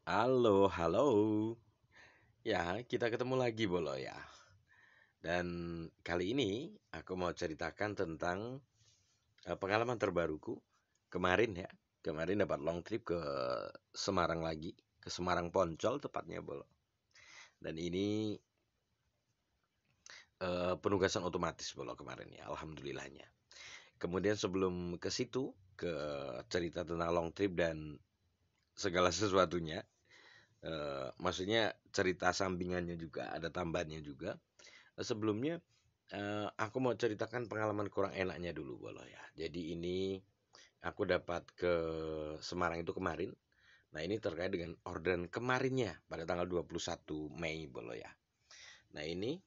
Halo, halo. Ya, kita ketemu lagi Bolo ya. Dan kali ini aku mau ceritakan tentang pengalaman terbaruku kemarin ya. Kemarin dapat long trip ke Semarang lagi, ke Semarang Poncol tepatnya Bolo. Dan ini penugasan otomatis Bolo kemarin ya, alhamdulillahnya. Kemudian sebelum ke situ, ke cerita tentang long trip dan segala sesuatunya, maksudnya cerita sampingannya juga, ada tambahannya juga. Sebelumnya aku mau ceritakan pengalaman kurang enaknya dulu Bolo ya. Jadi ini aku dapat ke Semarang itu kemarin. Nah, ini terkait dengan orderan kemarinnya pada tanggal 21 Mei Bolo ya. Nah, ini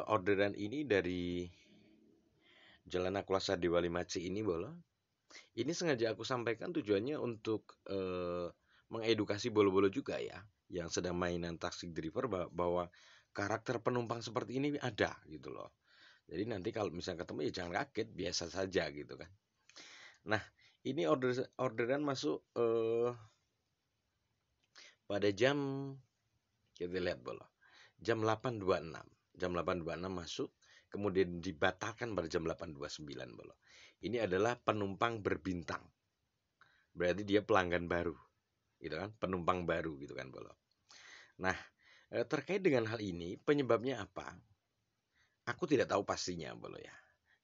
orderan ini dari Jalan Akwasa Dewa Limaci ini Bolo. Ini sengaja aku sampaikan tujuannya untuk mengedukasi bolo-bolo juga ya, yang sedang mainan taksi driver bahwa karakter penumpang seperti ini ada gitu loh. Jadi nanti kalau misalnya ketemu ya jangan kaget, biasa saja gitu kan. Nah, ini orderan masuk pada jam, kita lihat bola. Jam 8.26. Jam 8.26 masuk, kemudian dibatalkan pada jam 8.29 bola. Ini adalah penumpang berbintang. Berarti dia pelanggan baru, gitu kan? Penumpang baru gitu kan bola. Nah, terkait dengan hal ini, penyebabnya apa? Aku tidak tahu pastinya bola ya.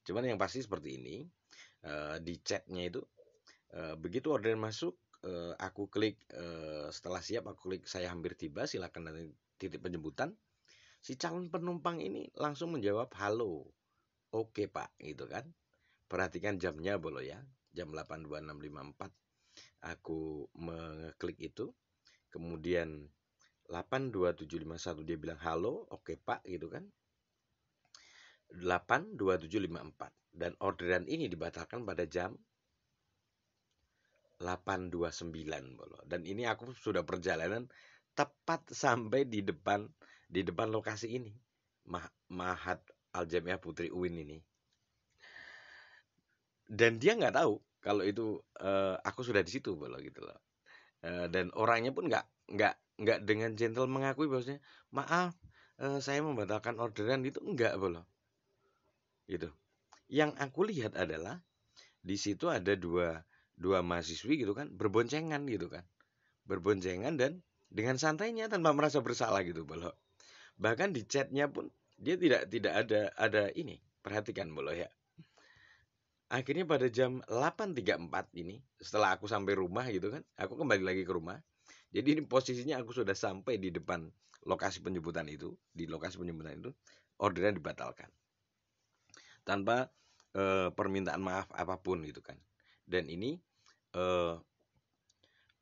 Cuman yang pasti seperti ini, di chatnya itu begitu orderan masuk, aku klik, setelah siap aku klik saya hampir tiba, silakan nanti titik penjemputan. Si calon penumpang ini langsung menjawab halo, oke pak, gitu kan. Perhatikan jamnya bolo ya, jam 8.26.54 aku mengklik itu, kemudian 8.27.51 dia bilang halo, oke pak, gitu kan. 8.27.54 dan orderan ini dibatalkan pada jam 8.29 Bolo. Dan ini aku sudah perjalanan tepat sampai di depan lokasi ini. Mahat Aljamiah Putri UIN ini. Dan dia nggak tahu kalau itu aku sudah di situ Bolo gitu loh. Dan orangnya pun nggak dengan gentle mengakui bahwasanya maaf, saya membatalkan orderan itu enggak Bolo. Gitu. Yang aku lihat adalah di situ ada dua dua mahasiswi gitu kan berboncengan gitu kan. Berboncengan dan dengan santainya tanpa merasa bersalah gitu Bolo. Bahkan di chatnya pun dia tidak ada ini. Perhatikan Bolo ya. Akhirnya pada jam 8.34 ini setelah aku sampai rumah gitu kan, aku kembali lagi ke rumah. Jadi ini posisinya aku sudah sampai di depan lokasi penjemputan itu, di lokasi penjemputan itu orderan dibatalkan tanpa permintaan maaf apapun gitu kan. Dan ini eh,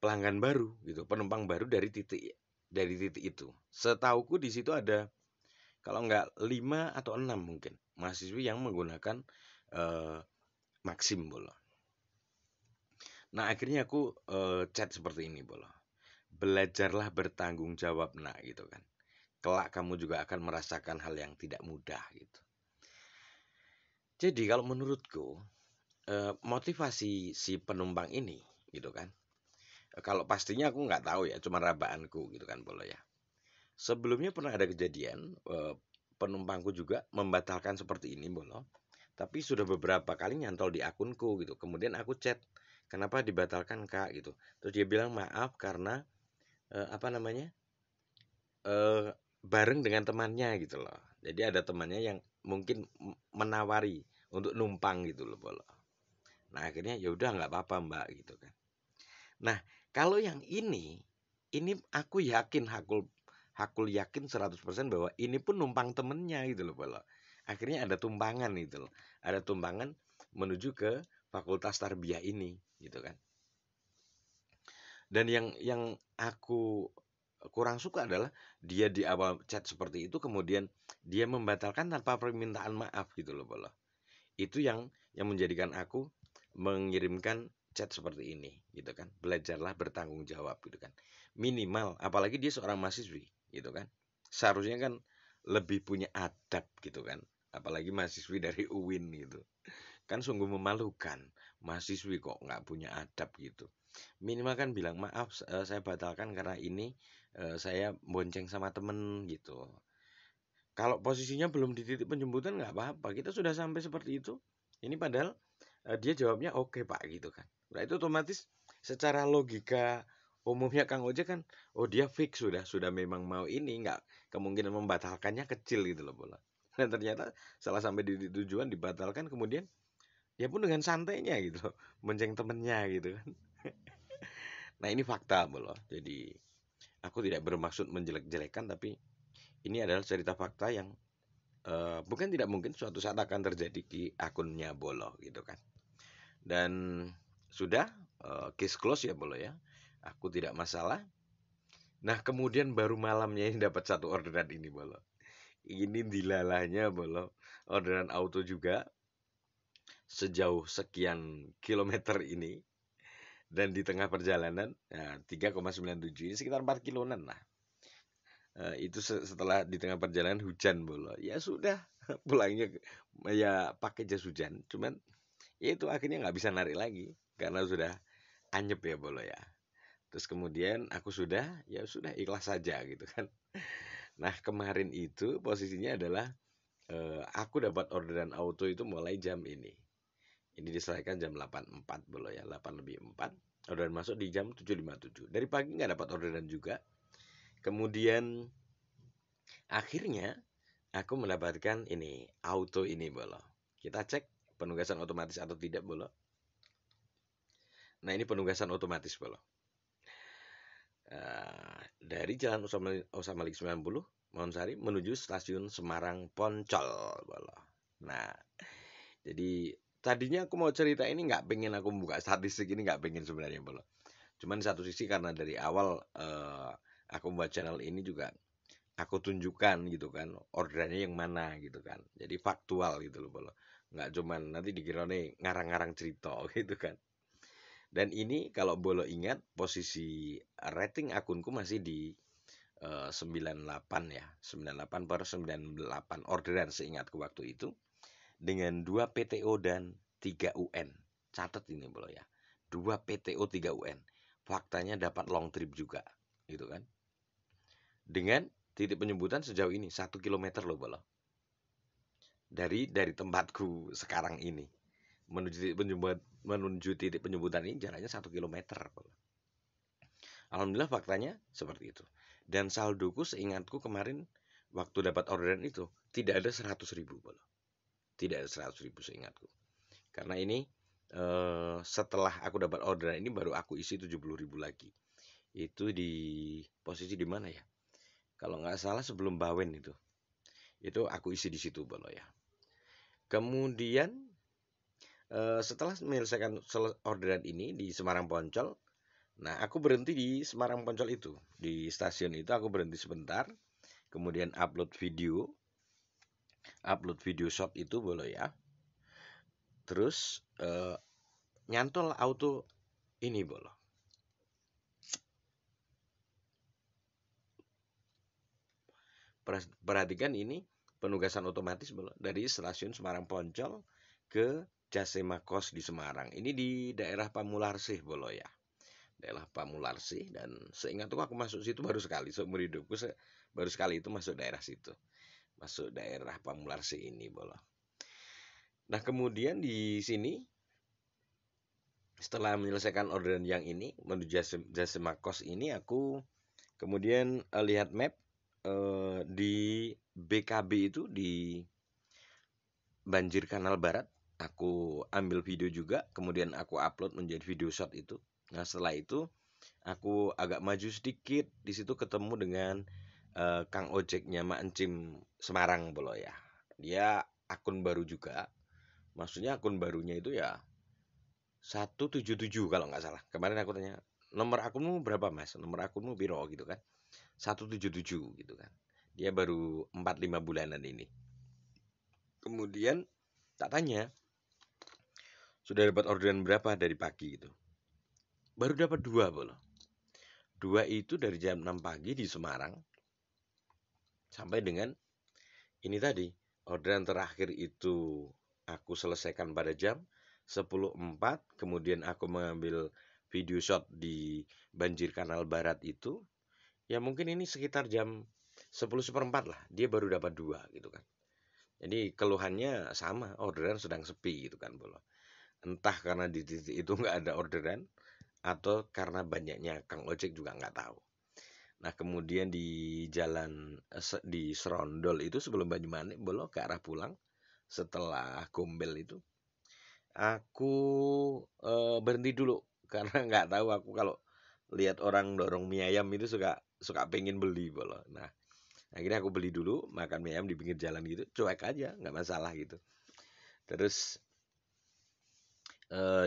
pelanggan baru gitu, penumpang baru dari titik itu. Setauku di situ ada kalau nggak 5 atau 6 mungkin mahasiswi yang menggunakan eh, Maxim Bolo. Nah, akhirnya aku chat seperti ini Bolo. Belajarlah bertanggung jawab nak gitu kan. Kelak kamu juga akan merasakan hal yang tidak mudah gitu. Jadi kalau menurutku motivasi si penumpang ini gitu kan. Kalau pastinya aku nggak tahu ya, cuma rabaanku gitu kan Bolo ya. Sebelumnya pernah ada kejadian penumpangku juga membatalkan seperti ini Bolo. Tapi sudah beberapa kali nyantol di akunku gitu. Kemudian aku chat, kenapa dibatalkan Kak gitu. Terus dia bilang maaf karena apa namanya? eh, bareng dengan temannya gitu loh. Jadi ada temannya yang mungkin menawari untuk numpang gitu loh Bolo. Nah, akhirnya ya udah nggak apa-apa Mbak gitu kan. Nah, kalau yang ini aku yakin Hakul yakin 100% bahwa ini pun numpang temennya gitu loh Bolo. Akhirnya ada tumpangan gitu loh. Ada tumpangan menuju ke Fakultas Tarbiyah ini gitu kan. Dan yang aku kurang suka adalah dia di awal chat seperti itu kemudian dia membatalkan tanpa permintaan maaf gitu loh Bolo. Itu yang menjadikan aku mengirimkan chat seperti ini gitu kan. Belajarlah bertanggung jawab gitu kan. Minimal apalagi dia seorang mahasiswi gitu kan. Seharusnya kan lebih punya adab gitu kan. Apalagi mahasiswi dari UIN gitu. Kan sungguh memalukan. Mahasiswi kok nggak punya adab gitu. Minimal kan bilang, "Maaf, saya batalkan karena ini, saya bonceng sama temen," gitu. Kalau posisinya belum di titik penjemputan nggak apa-apa, kita sudah sampai seperti itu. Ini padahal, dia jawabnya, "Oke, Pak," gitu kan. Nah, itu otomatis secara logika umumnya Kang Ojek kan, oh dia fix sudah memang mau ini, nggak kemungkinan membatalkannya kecil gitu loh, bola. Dan ternyata setelah sampai di titik tujuan dibatalkan, kemudian dia pun dengan santainya gitu loh, bonceng temennya gitu kan. Nah, ini fakta, bola. Jadi aku tidak bermaksud menjelek-jelekan, tapi ini adalah cerita fakta yang bukan tidak mungkin suatu saat akan terjadi di akunnya Bolo gitu kan. Dan sudah, case close ya Bolo ya. Aku tidak masalah. Nah, kemudian baru malamnya ini dapat satu orderan ini Bolo. Ini dilalahnya Bolo. Orderan auto juga sejauh sekian kilometer ini, dan di tengah perjalanan, nah, 3,97 ini sekitar 4 kiloan lah. Itu setelah di tengah perjalanan hujan Bolo. Ya sudah, pulangnya ya pakai jas hujan. Cuman ya itu akhirnya nggak bisa narik lagi karena sudah anyep ya Bolo ya. Terus kemudian aku ya sudah ikhlas saja gitu kan. Nah, kemarin itu posisinya adalah, aku dapat orderan auto itu mulai jam ini. Ini diselesaikan jam 8.04 Bolo ya, 8 lebih 4. Orderan masuk di jam 7.57. Dari pagi nggak dapat orderan juga. Kemudian akhirnya aku mendapatkan ini auto ini Bolo. Kita cek penugasan otomatis atau tidak Bolo. Nah, ini penugasan otomatis Bolo. Dari Jalan Usamalik 90 Maonsari menuju stasiun Semarang Poncol Bolo. Nah, jadi tadinya aku mau cerita ini, nggak pengen aku buka statistik ini, nggak pengen sebenarnya Bolo. Cuman di satu sisi karena dari awal, aku membuat channel ini juga aku tunjukkan gitu kan orderannya yang mana gitu kan, jadi faktual gitu loh Bolo, nggak cuman nanti dikira nih ngarang-ngarang cerita gitu kan. Dan ini kalau Bolo ingat posisi rating akunku masih di 98 ya, 98/98 orderan seingatku waktu itu, dengan 2 PTO dan 3 UN. Catat ini Bolo ya, 2 PTO 3 UN, faktanya dapat long trip juga gitu kan, dengan titik penjemputan sejauh ini 1 kilometer loh Bolo, dari tempatku sekarang ini menuju titik penjemputan ini jaraknya 1 kilometer Bolo. Alhamdulillah faktanya seperti itu. Dan saldoku seingatku kemarin waktu dapat orderan itu tidak ada 100.000 Bolo. Tidak ada 100.000 seingatku. Karena ini, setelah aku dapat orderan ini baru aku isi 70.000 lagi. Itu di posisi di mana ya? Kalau nggak salah sebelum Bawen itu. Itu aku isi di situ Bolo ya. Kemudian, setelah menyelesaikan orderan ini di Semarang Poncol, nah aku berhenti di Semarang Poncol itu. Di stasiun itu aku berhenti sebentar, kemudian upload video shot itu Bolo ya. Terus, nyantol auto ini Bolo. Perhatikan ini penugasan otomatis Bolo, dari stasiun Semarang Poncol ke Jasemakos di Semarang. Ini di daerah Pamularsih Bolo ya. Daerah Pamularsih, dan seingatku aku masuk situ baru sekali seumur hidupku, baru sekali itu masuk daerah situ. Masuk daerah Pamularsih ini Bolo. Nah, kemudian di sini setelah menyelesaikan orderan yang ini menuju Jasemakos ini, aku kemudian lihat map, di BKB itu di Banjir Kanal Barat. Aku ambil video juga, kemudian aku upload menjadi video shot itu. Nah, setelah itu aku agak maju sedikit, di situ ketemu dengan Kang Ojeknya Mak Encim Semarang Bolo ya. Dia akun baru juga. Maksudnya akun barunya itu ya 177 kalau nggak salah. Kemarin aku tanya, nomor akunmu berapa Mas? Nomor akunmu piro gitu kan. 177 gitu kan. Dia baru 4-5 bulanan ini. Kemudian tak tanya, sudah dapat orderan berapa dari pagi itu? Baru dapat 2 Bolo. 2 itu dari jam 6 pagi di Semarang sampai dengan ini tadi. Orderan terakhir itu aku selesaikan pada jam 10.04, kemudian aku mengambil video shot di banjir Kanal Barat itu, ya mungkin ini sekitar jam 10:04 lah, dia baru dapat 2 gitu kan. Jadi keluhannya sama, orderan sedang sepi gitu kan Bolo. Entah karena di titik itu nggak ada orderan atau karena banyaknya Kang Ojek juga nggak tahu. Nah kemudian di jalan di Serondol itu sebelum Banyumanik Bolo ke arah pulang setelah Gombel itu aku berhenti dulu karena nggak tahu aku kalau lihat orang dorong mie ayam itu suka suka pengen beli Bolo. Nah akhirnya aku beli dulu makan mie ayam di pinggir jalan gitu cuek aja nggak masalah gitu. Terus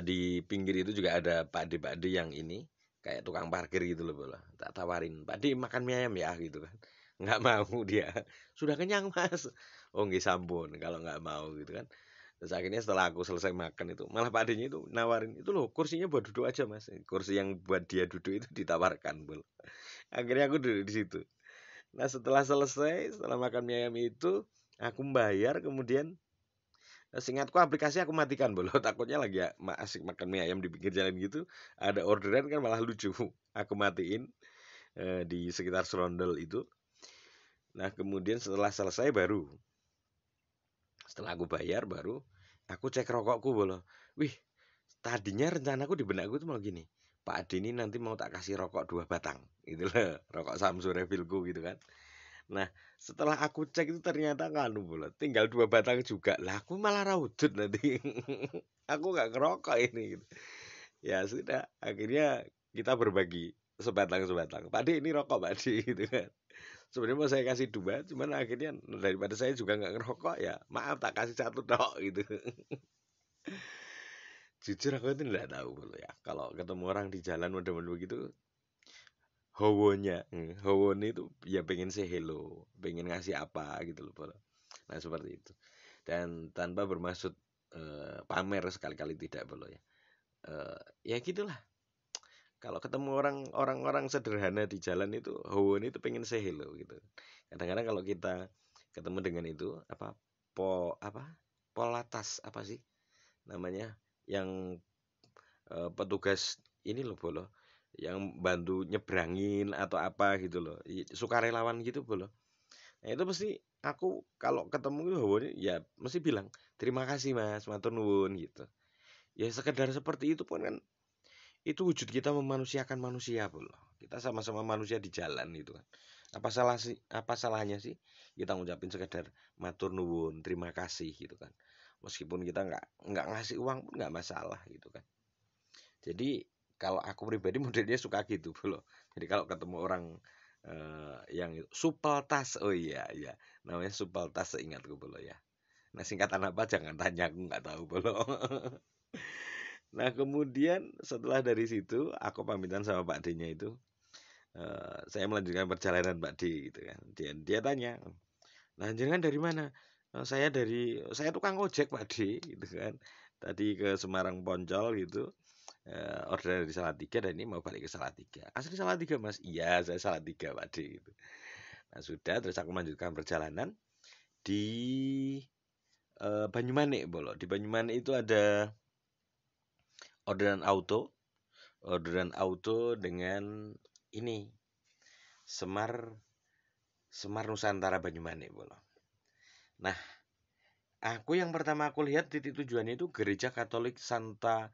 di pinggir itu juga ada pakde-pakde yang ini kayak tukang parkir gitu loh Bolo. Tak tawarin, "Pakde makan mie ayam ya?" gitu kan. Nggak mau dia. "Sudah kenyang, Mas." "Oh, nggih sampun kalau nggak mau," gitu kan. Terus akhirnya setelah aku selesai makan itu, malah pakdenya itu nawarin, "Itu loh kursinya buat duduk aja, Mas." Kursi yang buat dia duduk itu ditawarkan, Bol. Akhirnya aku duduk di situ. Nah, setelah selesai, setelah makan mie ayam itu, aku bayar kemudian seingatku aplikasi aku matikan Bolo. Takutnya lagi ya, asik makan mie ayam di pinggir jalan gitu, ada orderan kan malah lucu. Aku matiin di sekitar Serondol itu. Nah, kemudian setelah selesai baru setelah aku bayar baru aku cek rokokku Bolo. Wih, tadinya rencanaku di benakku itu mau gini. Pak Adi ini nanti mau tak kasih rokok 2 batang. Gitu loh, rokok Samsung refillku gitu kan. Nah, setelah aku cek itu ternyata kan Bolo, tinggal 2 batang juga. Lah, aku malah raudut nanti. Aku nggak ngerokok ini gitu. Ya sudah, akhirnya kita berbagi sebatang-sebatang. Pak De ini rokok Pak De gitu kan. Sebenarnya mau saya kasih 2, cuman akhirnya daripada saya juga nggak ngerokok ya, maaf tak kasih 1 tok gitu. Jujur aku itu nggak tahu Bolo ya. Kalau ketemu orang di jalan model-model begitu, howonnya itu ya pengen say hello, pengen ngasih apa gitu loh Bolo. Nah seperti itu. Dan tanpa bermaksud pamer sekali-kali tidak Bolo ya. Ya gitulah. Kalau ketemu orang-orang sederhana di jalan itu, howon itu pengen say hello gitu. Kadang-kadang kalau kita ketemu dengan itu apa polatas apa sih namanya yang petugas ini loh Bolo, yang bantu nyebrangin atau apa gitu loh, sukarelawan gitu Bolo. Nah itu mesti aku kalau ketemu itu howonnya ya mesti bilang terima kasih Mas, matur nuwun gitu. Ya sekedar seperti itu pun kan itu wujud kita memanusiakan manusia Bolo. Kita sama-sama manusia di jalan gitu kan. Apa salahnya sih kita ngucapin sekedar matur nuwun, terima kasih gitu kan. Meskipun kita nggak ngasih uang pun nggak masalah gitu kan. Jadi kalau aku pribadi modelnya suka gitu Bolo. Jadi kalau ketemu orang yang supel tas, oh iya iya, namanya supel tas seingatku Bolo ya. Nah singkatan apa jangan tanya aku nggak tahu Bolo. Nah kemudian setelah dari situ aku pamitan sama Pak D-nya itu, saya melanjutkan perjalanan Pak D gitu kan. Dia tanya, "Lah jenengan dari mana?" Saya tukang ojek Pak D gitu kan. Tadi ke Semarang Poncol gitu, order dari Salatiga dan ini mau balik ke Salatiga. "Asli Salatiga Mas?" "Iya saya Salatiga Pak D," gitu. Nah sudah terus aku melanjutkan perjalanan di Banyumanik Bolo. Di Banyumanik itu ada orderan auto orderan auto dengan ini Semar Semar Nusantara Banyumanik Bolo. Nah, aku yang pertama aku lihat titik tujuannya itu Gereja Katolik Santa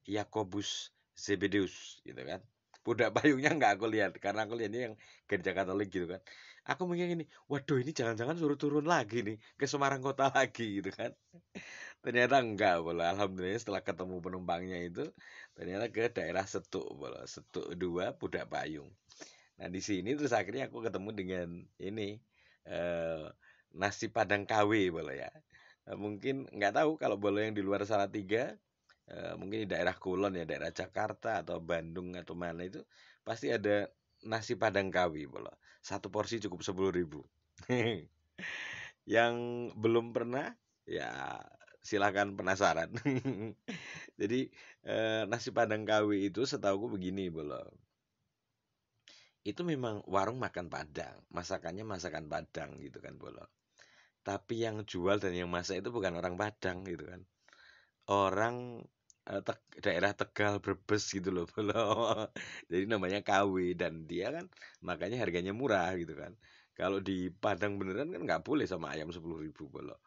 Yakobus Zebedeus gitu kan. Budak payungnya nggak aku lihat karena aku lihatnya yang gereja Katolik gitu kan. Aku mikir gini, waduh ini jangan-jangan suruh turun lagi nih ke Semarang Kota lagi gitu kan. Ternyata enggak bola. Alhamdulillah setelah ketemu penumpangnya itu ternyata ke daerah Setuk bola. Setuk 2 Budak Payung. Nah di sini terus akhirnya aku ketemu dengan ini eh, nasi Padang KW bola ya. Mungkin nggak tahu kalau bola yang di luar Salatiga, mungkin di daerah Kulon ya, daerah Jakarta atau Bandung atau mana itu pasti ada nasi Padang KW bola. Satu porsi cukup 10.000. Yang belum pernah ya silahkan penasaran. Jadi nasi Padang KW itu setahuku begini bola. Itu memang warung makan Padang, masakannya masakan Padang gitu kan bola. Tapi yang jual dan yang masak itu bukan orang Padang gitu kan. Orang daerah Tegal, Brebes gitu loh Bolo. Jadi namanya KW dan dia kan makanya harganya murah gitu kan. Kalau di Padang beneran kan nggak boleh sama ayam 10.000 Bolo.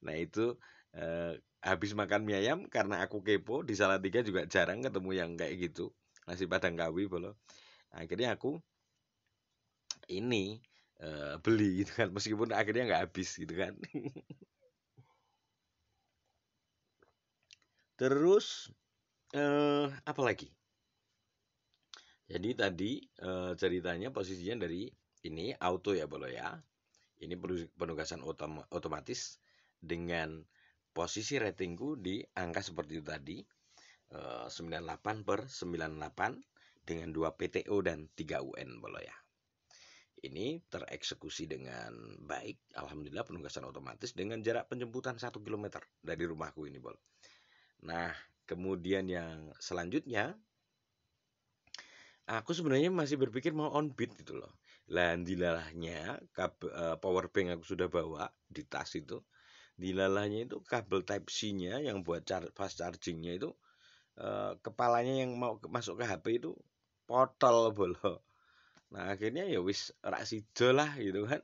Nah itu habis makan mie ayam karena aku kepo di Salatiga juga jarang ketemu yang kayak gitu nasi Padang KW Bolo. Akhirnya aku ini beli gitu kan meskipun akhirnya nggak habis gitu kan. Terus apa lagi? Jadi tadi ceritanya posisinya dari ini auto ya Bolo ya. Ini penugasan otomatis dengan posisi ratingku di angka seperti itu tadi 98/98 dengan 2 PTO dan 3 UN Bolo ya. Ini tereksekusi dengan baik, alhamdulillah penugasan otomatis dengan jarak penjemputan 1 km dari rumahku ini Bol. Nah, kemudian yang selanjutnya aku sebenarnya masih berpikir mau on beat gitu loh. Lah dilalahnya power bank aku sudah bawa di tas itu. Dilalahnya itu kabel type C-nya yang buat fast chargingnya itu kepalanya yang mau masuk ke HP itu potol bolo. Nah, akhirnya ya wis rak sido lah gitu kan.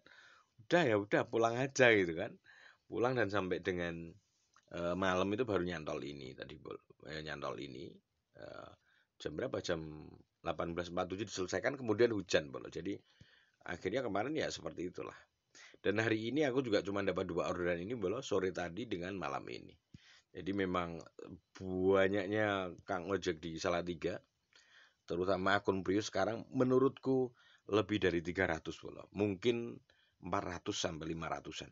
Udah ya udah pulang aja gitu kan. Pulang dan sampai dengan malam itu baru nyantol ini tadi nyantol ini eh, jam berapa jam 18.47 diselesaikan kemudian hujan Bolo. Jadi akhirnya kemarin ya seperti itulah. Dan hari ini aku juga cuma dapat 2 orderan ini Bolo, sore tadi dengan malam ini. Jadi memang banyaknya Kang Ojek di Salatiga, terutama akun Prius sekarang menurutku lebih dari 300 Bolo. Mungkin 400 sampai 500-an.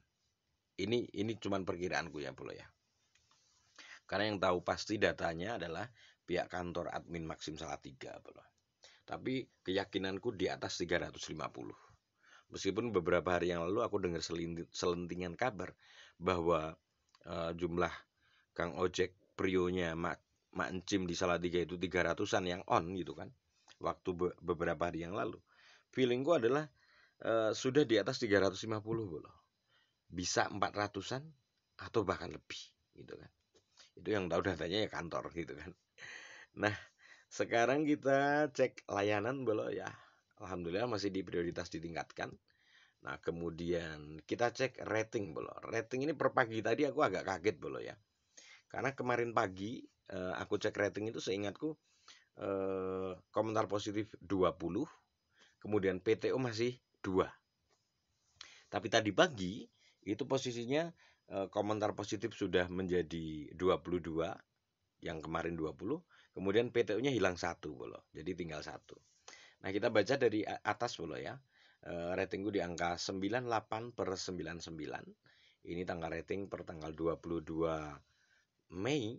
Ini cuman perkiraanku ya Bolo ya. Karena yang tahu pasti datanya adalah pihak kantor admin Maxim Salatiga Bolo. Tapi keyakinanku di atas 350. Meskipun beberapa hari yang lalu aku dengar selentingan kabar bahwa jumlah Kang Ojek Prionya Mak Encim di Salatiga itu 300-an yang on gitu kan. Waktu beberapa hari yang lalu. Feelingku adalah sudah di atas 350 Bolo. Bisa 400-an atau bahkan lebih gitu kan. Itu yang tahu datanya ya kantor gitu kan. Nah, sekarang kita cek layanan Bolo ya. Alhamdulillah masih di prioritas ditingkatkan. Nah, kemudian kita cek rating Bolo. Rating ini per pagi tadi aku agak kaget Bolo ya. Karena kemarin pagi aku cek rating itu seingatku komentar positif 20, kemudian PTO masih 2. Tapi tadi pagi itu posisinya komentar positif sudah menjadi 22, yang kemarin 20, kemudian PTO-nya hilang 1 Bolo. Jadi tinggal 1. Nah, kita baca dari atas Bolo ya. Ratingku di angka 98/99. Ini tanggal rating per tanggal 22 Mei.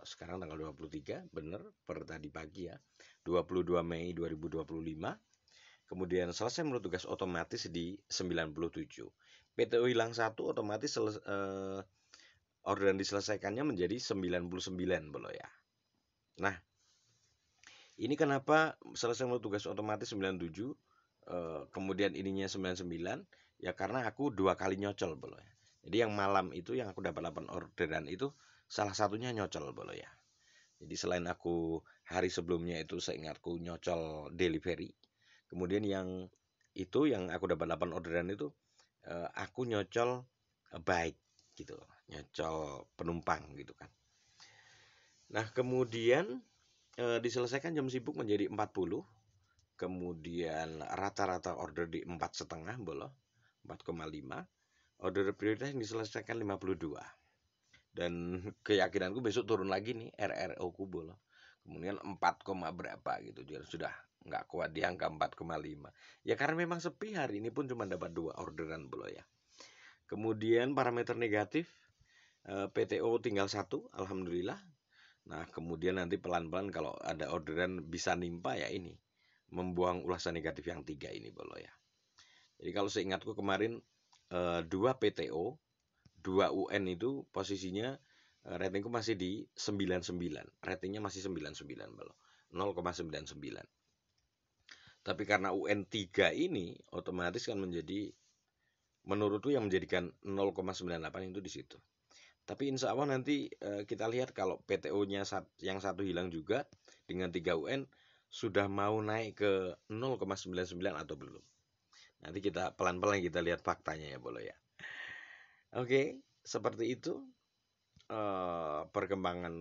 Sekarang tanggal 23, bener per tadi pagi ya. 22 Mei 2025. Kemudian selesai menurut tugas otomatis di 97. PTO hilang 1 otomatis orderan diselesaikannya menjadi 99 Bolo ya. Nah, ini kenapa selesai menurut tugas otomatis 97 kemudian ininya 99 ya karena aku 2 kali nyocol Bolo ya. Jadi yang malam itu yang aku dapat 8 orderan itu salah satunya nyocol Bolo ya. Jadi selain aku hari sebelumnya itu seingatku nyocol delivery. Kemudian yang itu yang aku dapat 8 orderan itu aku nyocol baik gitu. Nyocol penumpang gitu kan. Nah, kemudian diselesaikan jam sibuk menjadi 40. Kemudian rata-rata order di 4,5 Bolo. 4,5. Order prioritas yang diselesaikan 52. Dan keyakinanku besok turun lagi nih RRO ku Bolo. Kemudian 4, berapa gitu. Dia sudah nggak kuat di angka 4,5. Ya karena memang sepi hari ini pun cuma dapat 2 orderan Bolo ya. Kemudian parameter negatif PTO tinggal 1, alhamdulillah. Nah, kemudian nanti pelan-pelan kalau ada orderan bisa nimpa ya ini. Membuang ulasan negatif yang 3 ini Bolo ya. Jadi kalau seingatku kemarin 2 PTO, 2 UN itu posisinya ratingku masih di 99. Ratingnya masih 99 Bolo. 0,99. Tapi karena UN 3 ini otomatis kan menjadi menurutku yang menjadikan 0,98 itu di situ. Tapi insya Allah nanti kita lihat kalau PTO-nya yang satu hilang juga dengan 3 UN sudah mau naik ke 0,99 atau belum. Nanti kita pelan-pelan kita lihat faktanya ya boleh ya. Oke, seperti itu perkembangan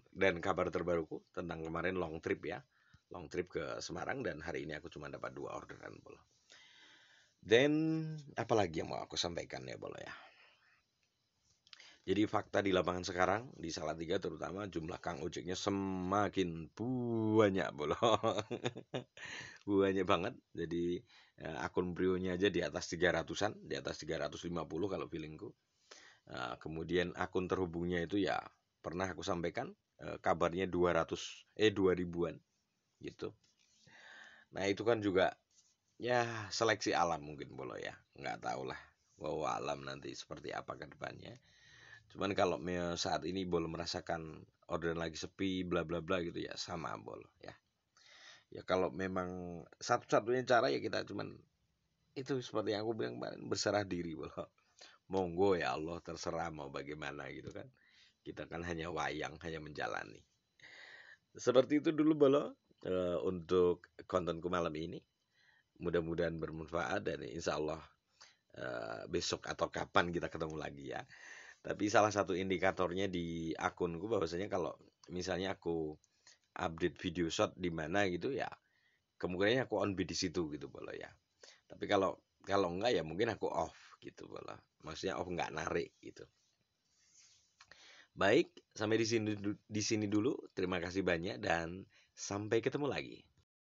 dan kabar terbaruku tentang kemarin long trip ya. Long trip ke Semarang dan hari ini aku cuma dapat 2 orderan boleh. Dan apalagi yang mau aku sampaikan ya boleh ya. Jadi fakta di lapangan sekarang di Salatiga terutama jumlah kang ojeknya semakin banyak boleh. Banyak banget. Jadi akun Brio-nya aja di atas 300-an, di atas 350 kalau feelingku. Kemudian akun terhubungnya itu ya pernah aku sampaikan kabarnya 2000-an gitu. Nah, itu kan juga ya seleksi alam mungkin boleh ya. Nggak tahu lah. Bahwa alam nanti seperti apa ke depannya. Cuman kalau saat ini boleh merasakan orderan lagi sepi bla bla bla gitu ya sama boleh ya. Ya kalau memang satu-satunya cara ya kita cuman itu seperti yang aku bilang kemarin berserah diri boleh. Monggo ya Allah terserah mau bagaimana gitu kan. Kita kan hanya wayang, hanya menjalani. Seperti itu dulu Bolo untuk kontenku malam ini. Mudah-mudahan bermanfaat dan insya Allah besok atau kapan kita ketemu lagi ya. Tapi salah satu indikatornya di akunku bahwasanya kalau misalnya aku update video shot di mana gitu ya, kemungkinannya aku on di situ gitu Bolo ya. Tapi kalau kalau enggak ya mungkin aku off gitu Bolo. Maksudnya off enggak narik gitu. Baik, sampai di sini dulu. Terima kasih banyak dan sampai ketemu lagi.